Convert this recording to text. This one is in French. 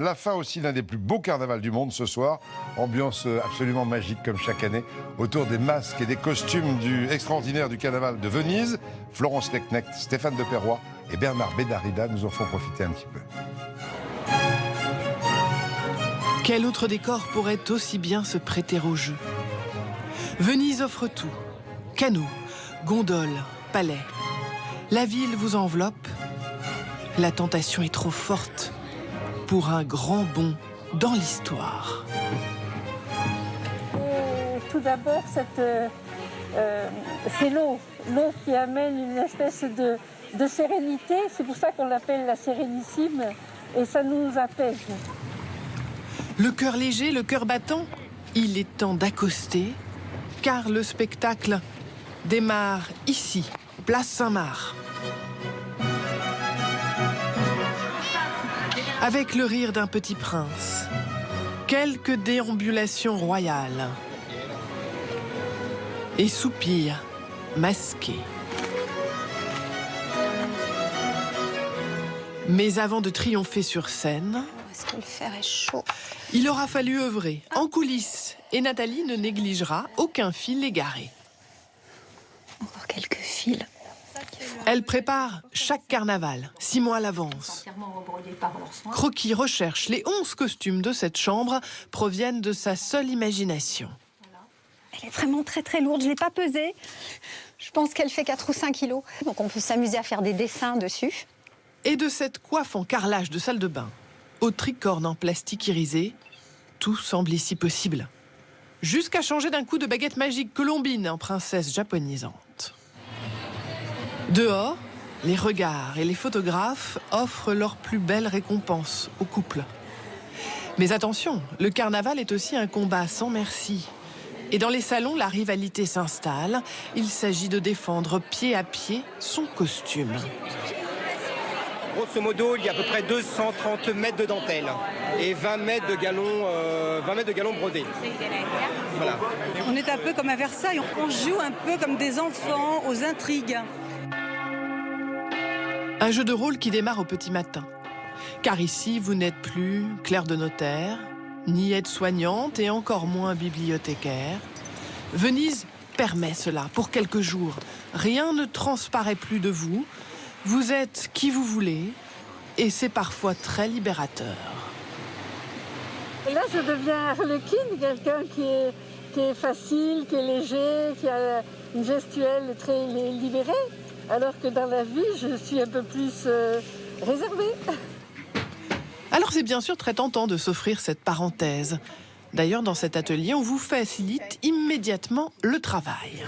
La fin aussi d'un des plus beaux carnavals du monde ce soir. Ambiance absolument magique comme chaque année. Autour des masques et des costumes extraordinaires du carnaval de Venise, Florence Lecnecht, Stéphane de Perrois et Bernard Bédarida nous en font profiter un petit peu. Quel autre décor pourrait aussi bien se prêter au jeu? Venise offre tout. Canaux, gondoles, palais. La ville vous enveloppe. La tentation est trop forte pour un grand bond dans l'histoire. Tout d'abord, c'est l'eau qui amène une espèce de sérénité. C'est pour ça qu'on l'appelle la Sérénissime, et ça nous apaise. Le cœur léger, le cœur battant, il est temps d'accoster, car le spectacle démarre ici, place Saint-Marc. Avec le rire d'un petit prince, quelques déambulations royales et soupirs masqués. Mais avant de triompher sur scène, est-ce que le fer est chaud? Il aura fallu œuvrer en coulisses et Nathalie ne négligera aucun fil égaré. Encore quelques fils. Elle prépare chaque carnaval, 6 mois à l'avance. Croquis recherche les 11 costumes de cette chambre proviennent de sa seule imagination. Elle est vraiment très très lourde, je ne l'ai pas pesée. Je pense qu'elle fait 4 ou 5 kilos. Donc on peut s'amuser à faire des dessins dessus. Et de cette coiffe en carrelage de salle de bain aux tricornes en plastique irisé, tout semble ici possible. Jusqu'à changer d'un coup de baguette magique colombine en princesse japonisante. Dehors, les regards et les photographes offrent leur plus belle récompense au couple. Mais attention, le carnaval est aussi un combat sans merci. Et dans les salons, la rivalité s'installe. Il s'agit de défendre pied à pied son costume. Grosso modo, il y a à peu près 230 mètres de dentelle et 20 mètres de galons brodés. Voilà. On est un peu comme à Versailles, on joue un peu comme des enfants aux intrigues. Un jeu de rôle qui démarre au petit matin. Car ici, vous n'êtes plus clerc de notaire, ni aide-soignante et encore moins bibliothécaire. Venise permet cela pour quelques jours. Rien ne transparaît plus de vous. Vous êtes qui vous voulez et c'est parfois très libérateur. Et là, je deviens Harlequin, quelqu'un qui est facile, qui est léger, qui a une gestuelle très libérée. Alors que dans la vie, je suis un peu plus réservée. Alors c'est bien sûr très tentant de s'offrir cette parenthèse. D'ailleurs, dans cet atelier, on vous facilite immédiatement le travail.